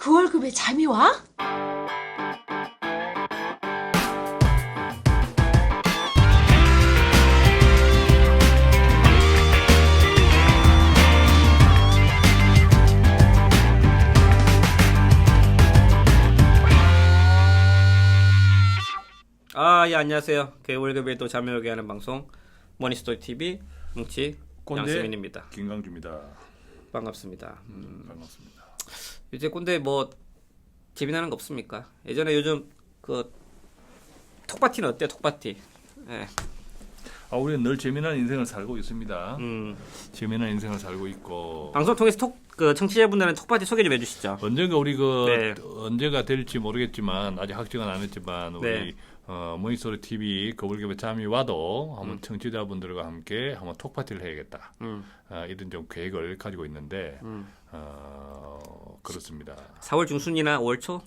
그 월급에 잠이 와? 예, 안녕하세요. 그 월급에 또 잠이 오게 하는 방송 머니스토리 TV 뭉치 꼰대 양수민입니다. 김강주입니다. 반갑습니다. 반갑습니다. 이제 꼰대 뭐 재미나는 거 없습니까? 예전에 요즘 그 톡파티는 어때요? 톡파티. 예. 우리는 늘 재미난 인생을 살고 있습니다. 음. 재미난 인생을 살고 있고 방송 통해서 그 청취자분들은 톡파티 소개 좀 해주시죠. 언젠가 우리 네. 언제가 될지 모르겠지만 아직 확정은 안 했지만 우리 네. 모니소리 TV 거울겹에 잠이 와도 한번 청취자분들과 함께 한번 톡파티를 해야겠다. 이런 좀 계획을 가지고 있는데 그렇습니다. 4월 중순이나 5월 초?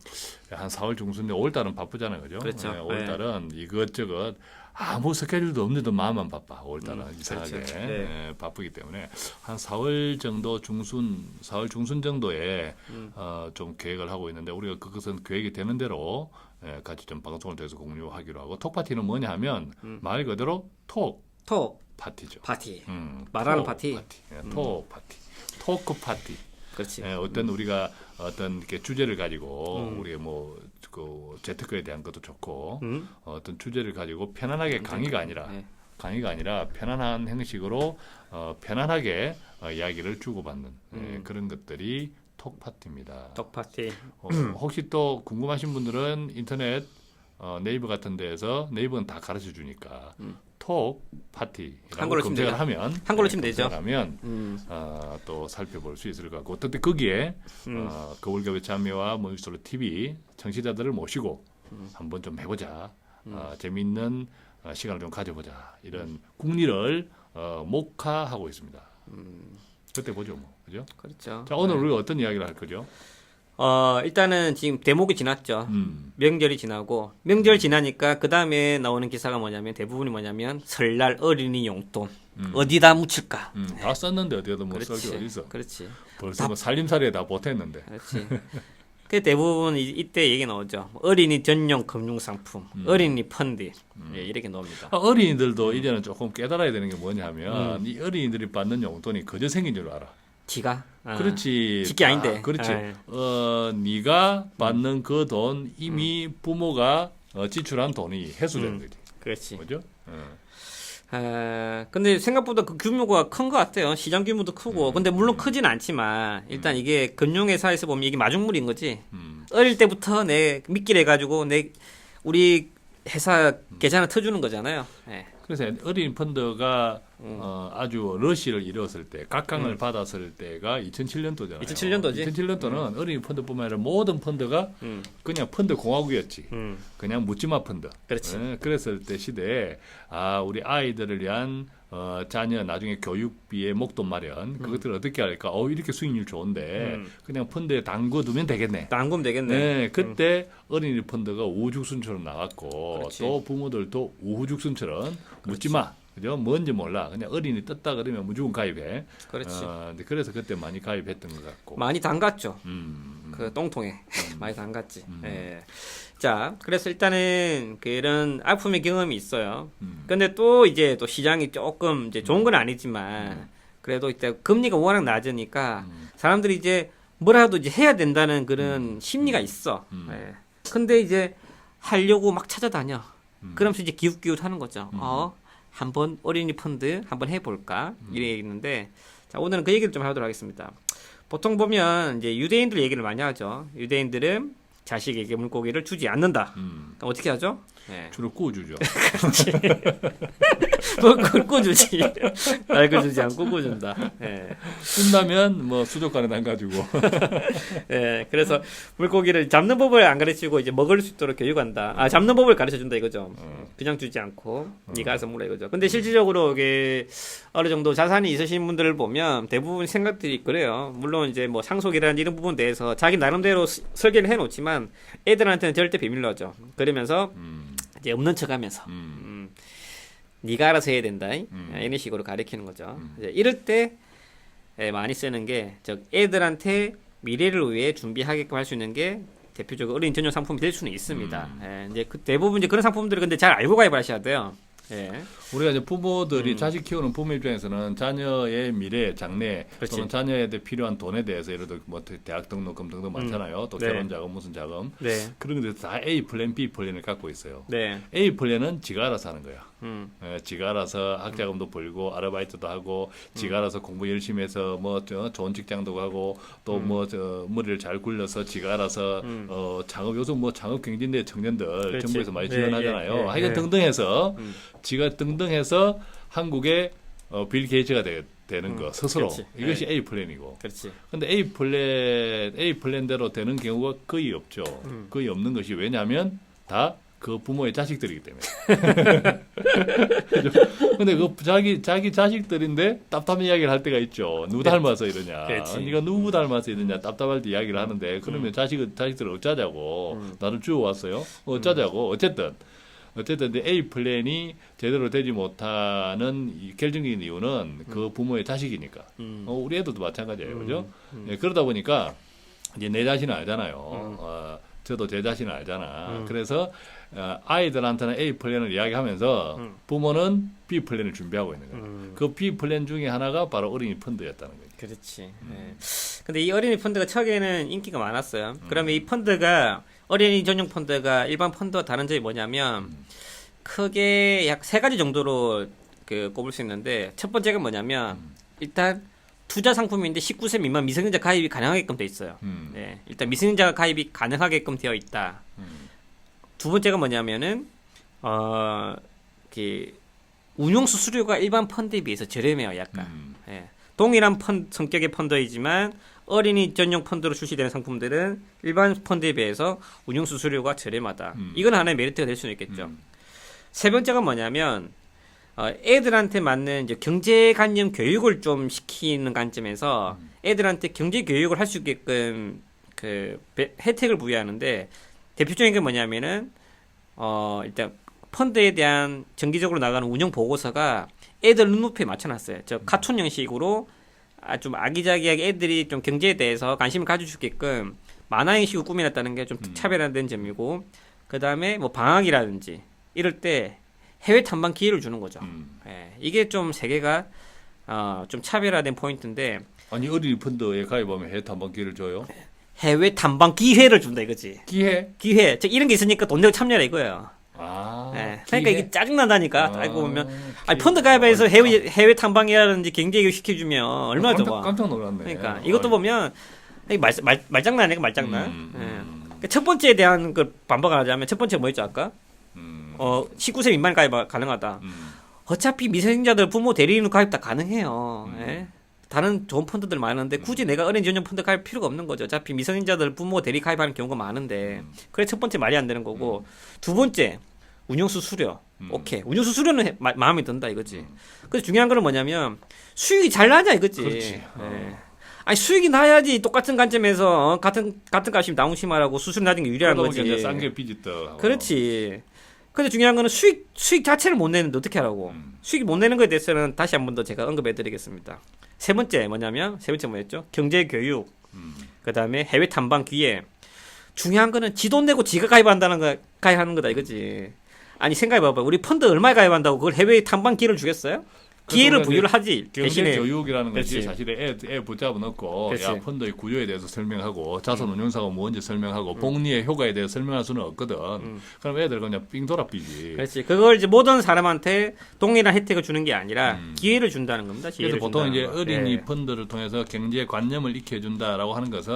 한 4월 중순인데 5월 달은 바쁘잖아요, 그죠? 그렇죠. 네, 5월 달은 이것저것 아무 스케줄도 없는데도 마음만 바빠. 5월 달은 이상하게 그렇죠. 바쁘기 때문에 한 4월 정도 중순, 4월 중순 정도에 좀 계획을 하고 있는데 우리가 그것은 계획이 되는 대로 같이 좀 방송을 통해서 공유하기로 하고 톡파티는 뭐냐 하면 말 그대로 톡 파티죠. 파티. 톡 말하는 파티. 톡 파티. 토크 파티. 그렇지. 어떤 우리가 어떤 이렇게 주제를 가지고 우리의 그 재테크에 대한 것도 좋고 어떤 주제를 가지고 편안하게 강의가 아니라 편안한 형식으로 편안하게 이야기를 주고받는 그런 것들이 톡 파티입니다. 톡 파티. 혹시 또 궁금하신 분들은 인터넷 네이버 같은 데에서 네이버는 다 가르쳐 주니까 톡 파티라고 한글로 검색을 치면 하면 한글로 치면 되죠. 하면 또 살펴볼 수 있을 것 같고 어떻게 거기에 거울겹의 자매와 모니스토리 TV 청취자들을 모시고 한번 좀 해보자. 재미있는 시간을 좀 가져보자. 이런 국리를 목화하고 있습니다. 그때 보죠, 뭐. 그죠? 그렇죠. 자, 오늘 우리가 어떤 이야기를 할 거죠? 일단은 지금 대목이 지났죠. 명절이 지나고 명절 지나니까 그 다음에 나오는 기사가 뭐냐면 대부분이 뭐냐면 설날 어린이 용돈 어디다 묻힐까? 다 썼는데 어디다 뭐 그렇지. 썰게 어디 있어? 그렇지. 벌써 뭐 살림살이에 다 보탰는데. 그렇지. 그 대부분 이때 얘기 나오죠. 어린이 전용 금융상품, 어린이 펀드 이렇게 나옵니다. 어린이들도 이제는 조금 깨달아야 되는 게 뭐냐면 이 어린이들이 받는 용돈이 거저 생긴 줄 알아. 지가? 그렇지. 지게 아닌데. 그렇지. 아. 네가 받는 그 돈 이미 부모가 지출한 돈이 해소된 거지. 그렇지. 그죠? 근데 생각보다 그 규모가 큰 것 같아요. 시장 규모도 크고. 근데 물론 크진 않지만 일단 이게 금융회사에서 보면 이게 마중물인 거지. 어릴 때부터 내 믿기를 해가지고 우리 회사 계좌를 터주는 거잖아요. 네. 그래서 어린이 펀드가 아주 러시를 이뤘을 때, 각광을 받았을 때가 2007년도잖아요. 2007년도지. 2007년도는 어린이 펀드뿐만 아니라 모든 펀드가 그냥 펀드 공화국이었지. 그냥 묻지마 펀드. 그렇지. 그랬을 때 시대에 우리 아이들을 위한 자녀 나중에 교육비의 목돈 마련 그것들을 어떻게 할까? 이렇게 수익률 좋은데 그냥 펀드에 담궈두면 되겠네. 담그면 되겠네. 네, 그때 어린이 펀드가 우후죽순처럼 나왔고 그렇지. 또 부모들도 우후죽순처럼 묻지 마. 그죠? 뭔지 몰라. 그냥 어린이 떴다 그러면 무조건 가입해. 그렇지. 근데 그래서 그때 많이 가입했던 것 같고. 많이 담갔죠. 음. 그 똥통에 많이 담갔지. 예. 자, 그래서 일단은 그런 아픔의 경험이 있어요. 근데 또 이제 또 시장이 조금 이제 좋은 건 아니지만 그래도 이때 금리가 워낙 낮으니까 사람들이 이제 뭐라도 이제 해야 된다는 그런 심리가 있어. 예. 근데 이제 하려고 막 찾아다녀. 그러면서 이제 기웃기웃 하는 거죠. 한번 어린이 펀드 한번 해볼까? 이래 있는데, 자, 오늘은 그 얘기를 좀 하도록 하겠습니다. 보통 보면 이제 유대인들 얘기를 많이 하죠. 유대인들은 자식에게 물고기를 주지 않는다. 그럼 어떻게 하죠? 네. 주로 구워주죠. 뭐 꿀꿔주지. 알고 주지 않고 꿔준다. 예. 쓴다면 뭐 수족관에 담가지고. 예, 그래서 물고기를 잡는 법을 안 가르치고 이제 먹을 수 있도록 교육한다. 잡는 법을 가르쳐 준다 이거죠. 그냥 주지 않고 네가 알아서 먹으라 이거죠. 근데 실질적으로 이게 어느 정도 자산이 있으신 분들을 보면 대부분 생각들이 그래요. 물론 이제 뭐 상속이라는 이런 부분 대해서 자기 나름대로 설계를 해놓지만 애들한테는 절대 비밀로 하죠. 그러면서 이제 없는 척하면서 네가 알아서 해야 된다. 이런 식으로 가르치는 거죠. 이제 이럴 때 많이 쓰는 게 애들한테 미래를 위해 준비하게끔 할 수 있는 게 대표적으로 어린이 전용 상품이 될 수는 있습니다. 예, 이제 그 대부분 이제 그런 상품들을 근데 잘 알고 가입을 하셔야 돼요. 예. 우리가 이제 부모들이 자식 키우는 부모 입장에서는 자녀의 미래, 장래 그렇지. 또는 자녀한테 필요한 돈에 대해서 예를 들어 뭐 대학 등록금 등등 많잖아요. 또 네. 결혼 자금 무슨 자금 네. 그런 것들 다 A 플랜, B 플랜을 갖고 있어요. 네. A 플랜은 지가 알아서 하는 거야. 음. 지가 알아서 학자금도 벌고 아르바이트도 하고 지가 알아서 공부 열심히 해서 뭐 좋은 직장도 가고 또 뭐 머리를 잘 굴려서 지가 알아서 창업 요즘 뭐 창업 경진대 청년들 그렇지. 정부에서 많이 예, 지원하잖아요. 예, 예, 하여간 예. 등등해서 지가 등등해서 한국의 빌 게이츠가 되는 거 스스로 그렇지. 이것이 예. A 플랜이고. 그렇지. 근데 A 플랜대로 되는 경우가 거의 없죠. 거의 없는 것이 왜냐하면 다 그 부모의 자식들이기 때문에. 그죠? 근데 그 자기 자식들인데 답답한 이야기를 할 때가 있죠. 누구 닮아서 이러냐. 그렇지. 네가 누구 닮아서 이러냐. 답답할 때 이야기를 하는데 그러면 자식들을 어쩌자고. 나를 주워왔어요. 어쩌자고. 어쨌든 이제 A 플랜이 제대로 되지 못하는 이 결정적인 이유는 그 부모의 자식이니까. 우리 애들도 마찬가지예요, 그죠? 예, 그러다 보니까 이제 내 자신을 알잖아요. 저도 제 자신을 알잖아. 그래서 아이들한테는 A 플랜을 이야기하면서 부모는 B 플랜을 준비하고 있는 거예요. 그 B 플랜 중에 하나가 바로 어린이 펀드였다는 거죠. 그렇지. 예. 근데 이 어린이 펀드가 처음에는 인기가 많았어요. 그러면 이 펀드가 어린이 전용 펀드가 일반 펀드와 다른 점이 뭐냐면 크게 약 세 가지 정도로 그 꼽을 수 있는데 첫 번째가 뭐냐면 일단 투자 상품인데 19세 미만 미성년자 가입이 가능하게끔 돼 있어요. 네, 일단 미성년자 가입이 가능하게끔 되어 있다. 두 번째가 뭐냐면은 그 운용 수수료가 일반 펀드에 비해서 저렴해요, 약간. 예. 동일한 성격의 펀드이지만 어린이 전용 펀드로 출시되는 상품들은 일반 펀드에 비해서 운용 수수료가 저렴하다. 이건 하나의 메리트가 될 수는 있겠죠. 세 번째가 뭐냐면 애들한테 맞는 이제 경제관념 교육을 좀 시키는 관점에서 애들한테 경제 교육을 할 수 있게끔 그 혜택을 부여하는데 대표적인 게 뭐냐면은 일단 펀드에 대한 정기적으로 나가는 운영 보고서가 애들 눈높이에 맞춰놨어요. 저 카툰 형식으로 좀 아기자기하게 애들이 좀 경제에 대해서 관심을 가질 수 있게끔 만화 형식으로 꾸며놨다는 게 좀 차별화된 점이고, 그 다음에 뭐 방학이라든지 이럴 때 해외 탐방 기회를 주는 거죠. 예, 이게 좀 세계가 좀 차별화된 포인트인데. 아니 어린이 펀드에 가입하면 해외 탐방 기회를 줘요? 해외 탐방 기회를 준다 이거지. 기회? 저 이런 게 있으니까 돈 내고 참여라 이거예요. 아, 예, 그러니까 이게 짜증난다니까. 알고 보면 아니, 기회. 펀드 가입해서 해외 탐방이라든지 경제 교육 시켜주면 얼마나 좋아. 깜짝 놀랐네. 그러니까 이것도 보면 말장난 아니까 말장난. 예. 그러니까 첫 번째에 대한 그 반박을 하자면 첫 번째 뭐였죠 아까? 19세 미만 가입 가능하다. 어차피 미성년자들 부모 대리인 가입 다 가능해요. 예? 다른 좋은 펀드들 많은데 굳이 내가 어린이 전용 펀드 가입 필요가 없는 거죠. 어차피 미성년자들 부모 대리 가입하는 경우가 많은데. 그래 첫 번째 말이 안 되는 거고. 두 번째 운영수 수료. 오케이. 운영수 수료는 마음에 든다 이거지. 그래서 중요한 거는 뭐냐면 수익이 잘 나냐 이거지. 그렇지. 예. 아니 수익이 나야지 똑같은 관점에서 같은 값이 나무심하라고 수수료 낮은 게 유리한 거지. 이제 싼게 비지떡. 그렇지. 근데 중요한 거는 수익 자체를 못 내는데 어떻게 하라고. 수익이 못 내는 거에 대해서는 다시 한 번 더 제가 언급해 드리겠습니다. 세 번째 뭐였죠? 경제 교육. 그다음에 해외 탐방 기회. 중요한 거는 지 돈 내고 지가 가입하는 거다 이거지. 아니 생각해 봐봐. 우리 펀드 얼마에 가입한다고 그걸 해외 탐방 기회를 주겠어요? 기회를 부여를 하지. 경제 대신에 교육이라는 것이 그렇지. 사실은 애 붙잡아 놓고 그렇지. 야 펀드의 구조에 대해서 설명하고 자산 운용사가 뭔지 설명하고 복리의 효과에 대해서 설명할 수는 없거든. 그럼 애들 그냥 삥 돌아삐지. 그렇지. 그걸 이제 모든 사람한테 동일한 혜택을 주는 게 아니라 기회를 준다는 겁니다. 그래서 기회를 보통 이제 준다는 거. 어린이 예. 펀드를 통해서 경제 관념을 익혀준다라고 하는 것은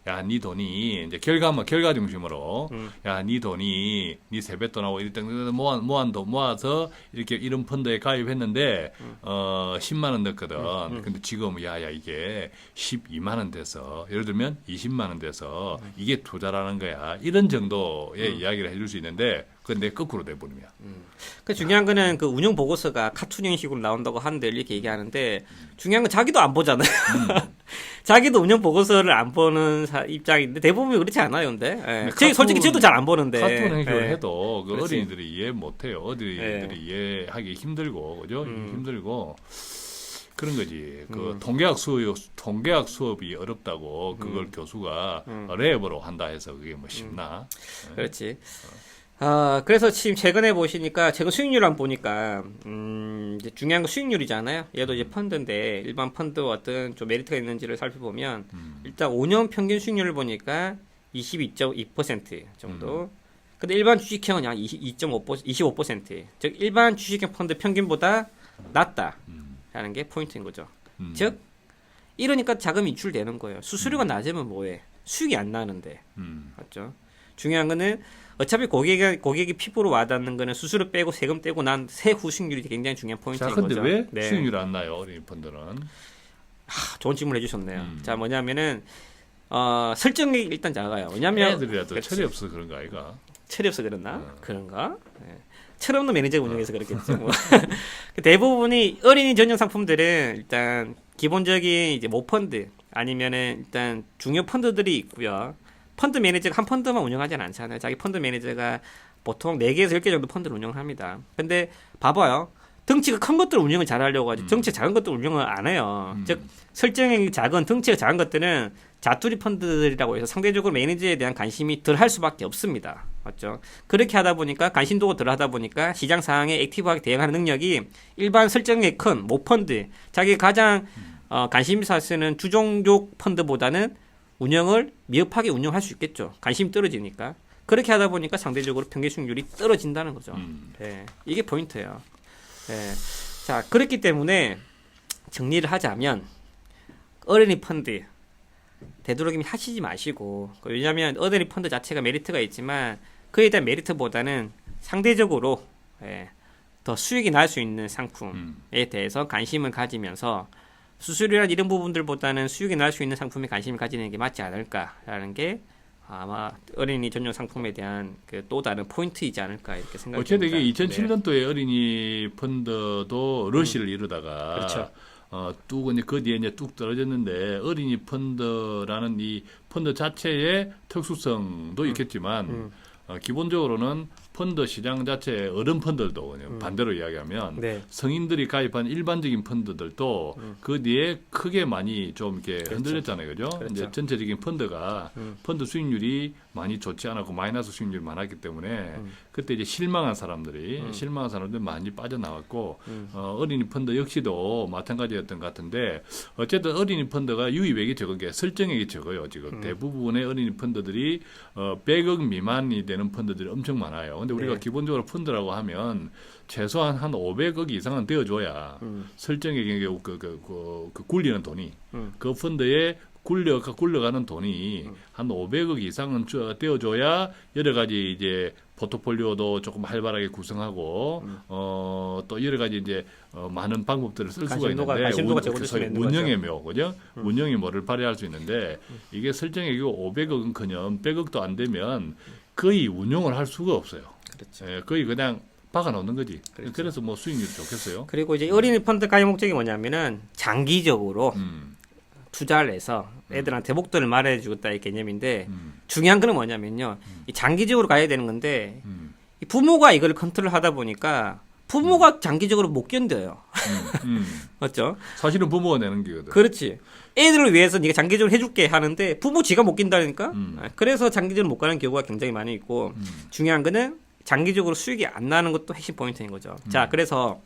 야, 네 돈이 이제 결과 중심으로 야, 네 돈이 네 세뱃돈하고 일등 모은 돈 모아서 이렇게 이런 펀드에 가입했는데 10만 원 넣었거든. 근데 지금 야야 이게 12만 원 돼서 예를 들면 20만 원 돼서 이게 투자라는 거야. 이런 정도의 이야기를 해줄 수 있는데 그건 내 거꾸로 돼버리면. 그 중요한 거는 그 운영 보고서가 카툰 형식으로 나온다고 하는데 이렇게 얘기하는데 중요한 건 자기도 안 보잖아요. 자기도 운영 보고서를 안 보는 입장인데 대부분 그렇지 않아요, 근데. 예. 솔직히 저도 잘 안 보는데. 카툰 행식을 예. 해도 그 그렇지. 어린이들이 이해 못해요. 어린이들이 이해하기 힘들고 그죠? 힘들고 그런 거지. 그 통계학 수업이 어렵다고 그걸 교수가 랩으로 한다 해서 그게 뭐 쉽나? 그렇지. 그래서 지금 최근에 보시니까 최근 수익률 한번 보니까 이제 중요한 건 수익률이잖아요. 얘도 이제 펀드인데 일반 펀드 어떤 좀 메리트가 있는지를 살펴보면 일단 5년 평균 수익률을 보니까 22.2% 정도. 근데 일반 주식형은 약 25%. 즉 일반 주식형 펀드 평균보다 낮다라는 게 포인트인 거죠. 즉 이러니까 자금이 유출되는 거예요. 수수료가 낮으면 뭐해? 수익이 안 나는데. 맞죠? 중요한 거는 어차피 고객이 피부로 와닿는 거는 수수료 빼고 세금 떼고 난 세후 수익률이 굉장히 중요한 포인트인 자, 근데 거죠. 왜 네. 수익률이 안 나요? 어린이 펀드는. 좋은 질문 해주셨네요. 자, 뭐냐면은 설정액이 일단 작아요. 왜냐면 애들이라도 철이 없어 그런 거 아이가? 철이 없어 그랬나? 그런가? 네. 철 없는 매니저가 운영해서 그렇겠죠. 뭐. 대부분이 어린이 전용 상품들은 일단 기본적인 이제 모펀드 아니면은 일단 중요 펀드들이 있고요. 펀드 매니저가 한 펀드만 운영하지는 않잖아요. 자기 펀드 매니저가 보통 4개에서 10개 정도 펀드를 운영합니다. 근데 봐봐요. 덩치가 큰 것들 운영을 잘 하려고 하지 덩치가 작은 것들 운영을 안 해요. 즉 설정액이 작은 덩치가 작은 것들은 자투리 펀드들이라고 해서 상대적으로 매니저에 대한 관심이 덜 할 수밖에 없습니다. 맞죠? 그렇게 하다 보니까 관심도가 덜 하다 보니까 시장 상황에 액티브하게 대응하는 능력이 일반 설정액 큰 모펀드 자기 가장 관심 있어 쓰는 주종족 펀드보다는 운영을 미흡하게 운영할 수 있겠죠. 관심이 떨어지니까. 그렇게 하다 보니까 상대적으로 평균 수익률이 떨어진다는 거죠. 네, 이게 포인트예요. 네. 자, 그렇기 때문에 정리를 하자면 어린이 펀드 되도록이면 하시지 마시고 왜냐하면 어린이 펀드 자체가 메리트가 있지만 그에 대한 메리트보다는 상대적으로 더 수익이 날 수 있는 상품에 대해서 관심을 가지면서 수수료나 이런 부분들보다는 수익이 날 수 있는 상품에 관심을 가지는 게 맞지 않을까라는 게 아마 어린이 전용 상품에 대한 그 또 다른 포인트이지 않을까 이렇게 생각이 어쨌든 듭니다. 이게 2007년도에 어린이 펀드도 러시를 이루다가 그렇죠. 뚝 이제 그 뒤에 이제 뚝 떨어졌는데 어린이 펀드라는 이 펀드 자체의 특수성도 있겠지만 기본적으로는 펀드 시장 자체의 어른 펀드들도 반대로 이야기하면 네. 성인들이 가입한 일반적인 펀드들도 그 뒤에 크게 많이 좀 이렇게 그렇죠. 흔들렸잖아요, 그죠? 그렇죠. 이제 전체적인 펀드가 펀드 수익률이 많이 좋지 않았고 마이너스 수익률이 많았기 때문에 그때 이제 실망한 사람들이 많이 빠져나왔고 어린이 펀드 역시도 마찬가지였던 것 같은데 어쨌든 어린이 펀드가 유입액이 적은 게 설정액이 적어요. 지금 대부분의 어린이 펀드들이 100억 미만이 되는 펀드들이 엄청 많아요. 근데 우리가 네. 기본적으로 펀드라고 하면 최소한 한 500억 이상은 되어줘야 설정액에 그 굴리는 돈이 그 펀드에 굴러가는 돈이 한 500억 이상은 떼어줘야 여러 가지 이제 포트폴리오도 조금 활발하게 구성하고 또 여러 가지 이제 많은 방법들을 쓸 수가 있는데 관심도가 적어질 수 있는 운영의 묘, 그죠? 운영의 묘를 발휘할 수 있는데 이게 설정액이 500억은커녕 100억도 안 되면 거의 운용을 할 수가 없어요. 그렇죠. 예, 거의 그냥 박아놓는 거지. 그렇죠. 그래서 뭐 수익률이 좋겠어요. 그리고 이제 어린이 펀드 가입 목적이 뭐냐면은 장기적으로 투자를 해서 애들한테 목돈을 마련해주겠다 이 개념인데 중요한 거는 뭐냐면요. 이 장기적으로 가야 되는 건데 이 부모가 이걸 컨트롤 하다 보니까 부모가 장기적으로 못 견뎌요. 맞죠? 사실은 부모가 내는 게거든. 그렇지. 애들을 위해서 네가 장기적으로 해줄게 하는데 부모 지가 못 낀다니까. 그래서 장기적으로 못 가는 경우가 굉장히 많이 있고 중요한 거는 장기적으로 수익이 안 나는 것도 핵심 포인트인 거죠. 자, 그래서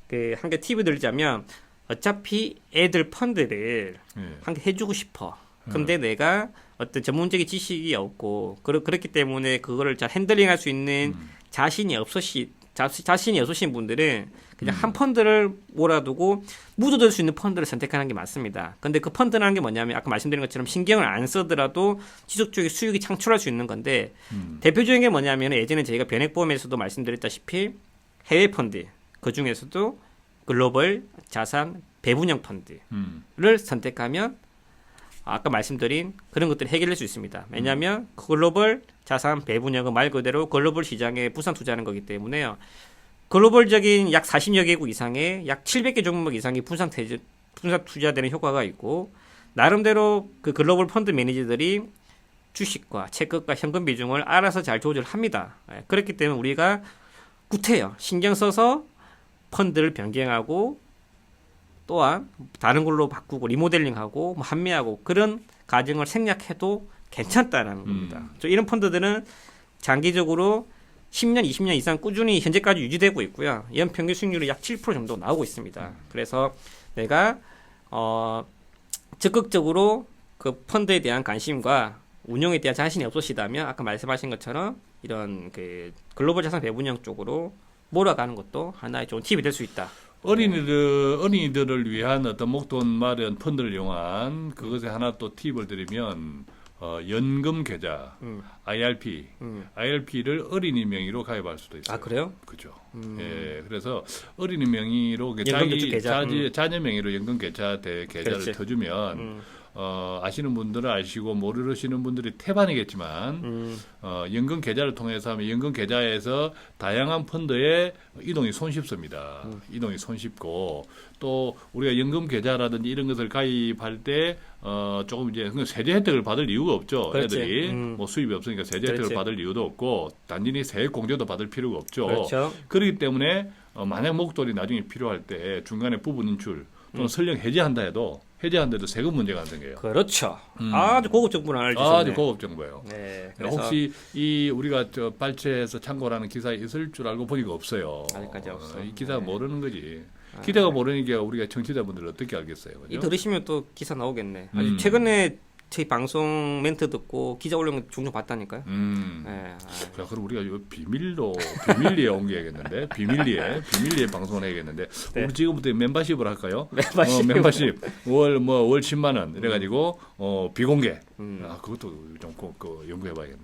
그 한 개 팁을 드리자면 어차피 애들 펀드를 한 개 해주고 싶어. 근데 내가 어떤 전문적인 지식이 없고 그렇기 때문에 그거를 잘 핸들링할 수 있는 자신이 없으신 분들은 그냥 한 펀드를 몰아두고 묻어둘 수 있는 펀드를 선택하는 게 맞습니다. 근데 그 펀드라는 게 뭐냐면 아까 말씀드린 것처럼 신경을 안 쓰더라도 지속적인 수익이 창출할 수 있는 건데 대표적인 게 뭐냐면 예전에 저희가 변액보험에서도 말씀드렸다시피 해외 펀드 그 중에서도 글로벌 자산 배분형 펀드를 선택하면 아까 말씀드린 그런 것들을 해결할 수 있습니다. 왜냐하면 글로벌 자산 배분형은 말 그대로 글로벌 시장에 부산 투자하는 거기 때문에요. 글로벌적인 약 40여 개국 이상의 약 700개 종목 이상이 분산 투자되는 효과가 있고 나름대로 그 글로벌 펀드 매니저들이 주식과 채권과 현금 비중을 알아서 잘 조절합니다. 그렇기 때문에 우리가 구태여 신경 써서 펀드를 변경하고 또한 다른 걸로 바꾸고 리모델링하고 뭐 판매하고 그런 과정을 생략해도 괜찮다라는 겁니다. 이런 펀드들은 장기적으로 10년, 20년 이상 꾸준히 현재까지 유지되고 있고요. 연평균 수익률이 약 7% 정도 나오고 있습니다. 그래서 내가 적극적으로 그 펀드에 대한 관심과 운용에 대한 자신이 없으시다면 아까 말씀하신 것처럼 이런 그 글로벌 자산 배분형 쪽으로 몰아가는 것도 하나의 좋은 팁이 될 수 있다. 어린이들을 위한 어떤 목돈 마련 펀드를 이용한 그것에 하나 또 팁을 드리면 연금 계좌 IRP를 어린이 명의로 가입할 수도 있어요. 아 그래요? 그죠. 예, 그래서 어린이 명의로 자녀 명의로 연금 계좌를 그렇지. 터주면 아시는 분들은 아시고 모르시는 분들이 태반이겠지만 연금 계좌를 통해서 하면 연금 계좌에서 다양한 펀드에 이동이 손쉽습니다. 이동이 손쉽고 또 우리가 연금 계좌라든지 이런 것을 가입할 때 조금 이제 세제 혜택을 받을 이유가 없죠. 그렇지. 애들이 뭐 수입이 없으니까 세제 혜택을 받을 이유도 없고 단순히 세액 공제도 받을 필요가 없죠. 그렇죠. 그렇기 때문에 만약 목돈이 나중에 필요할 때 중간에 부분 인출 또는 설령 해제한데도 세금 문제가 안 생겨요. 그렇죠. 아주 고급 정보를 알려주셨네요. 아주 고급 정보예요. 네, 그래서 혹시 우리가 발췌해서 참고하는 기사에 있을 줄 알고 보니까 없어요. 아직까지 없어. 이 기사가 모르는 거지. 기자가 모르니까 우리가 청취자분들 어떻게 알겠어요? 그죠? 이 들으시면 또 기사 나오겠네. 아주 최근에 저희 방송 멘트 듣고 기자 올린 거 종종 봤다니까요. 네, 자, 그럼 우리가 이거 비밀리에 옮겨야겠는데, 비밀리에 방송을 해야겠는데, 네. 우리 지금부터 멤버십을 할까요? 멤버십. 월 10만 원 이래가지고 비공개. 그것도 좀 연구해봐야겠네.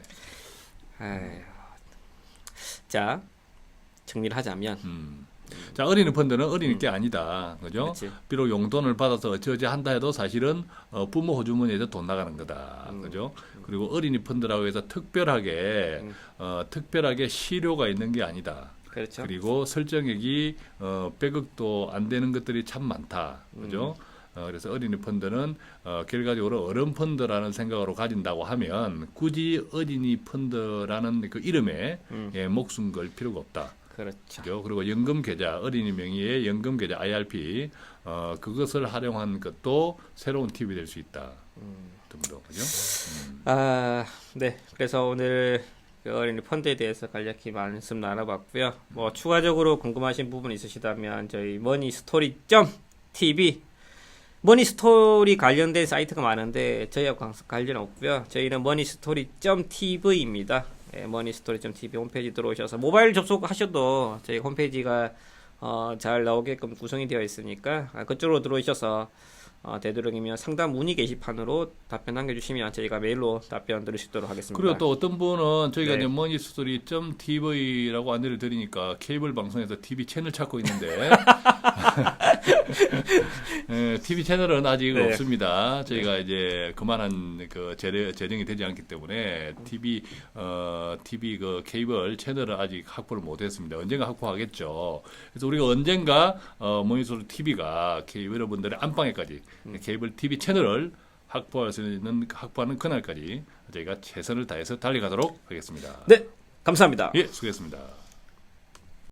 자, 정리를 하자면. 자, 어린이 펀드는 어린이 게 아니다. 그죠? 그치. 비록 용돈을 받아서 어찌어찌 한다 해도 사실은 부모 호주머니에서 돈 나가는 거다. 그죠? 그리고 어린이 펀드라고 해서 특별하게 실효가 있는 게 아니다. 그렇죠. 그리고 설정액이 100억도 안 되는 것들이 참 많다. 그죠? 그래서 어린이 펀드는 결과적으로 어른 펀드라는 생각으로 가진다고 하면 굳이 어린이 펀드라는 그 이름에 목숨 걸 필요가 없다. 그렇죠. 그리고 연금 계좌, 어린이 명의의 연금 계좌 IRP 그것을 활용한 것도 새로운 팁이 될 수 있다. 등으로 그죠? 네. 그래서 오늘 그 어린이 펀드에 대해서 간략히 말씀 나눠봤고요. 뭐 추가적으로 궁금하신 부분 있으시다면 저희 머니스토리.tv 머니스토리 관련된 사이트가 많은데 저희하고 관련 없고요. 저희는 머니스토리.tv입니다. 머니스토리.tv 홈페이지 들어오셔서 모바일 접속하셔도 저희 홈페이지가 잘 나오게끔 구성이 되어 있으니까 그쪽으로 들어오셔서 되도록이면 상담 문의 게시판으로 답변 남겨주시면 저희가 메일로 답변 드릴 수 있도록 하겠습니다. 그리고 또 어떤 분은 저희가 네. 이제 머니스토리.tv라고 안내를 드리니까 케이블 방송에서 TV 채널 찾고 있는데 TV 채널은 아직 네. 없습니다. 저희가 이제 그만한 그 재정이 되지 않기 때문에 TV 그 케이블 채널을 아직 확보를 못했습니다. 언젠가 확보하겠죠. 그래서 우리가 언젠가 머니스토리 TV가 여러분들의 안방에까지 케이블 TV 채널을 확보하는 그날까지 저희가 최선을 다해서 달려가도록 하겠습니다. 네, 감사합니다. 예, 수고했습니다.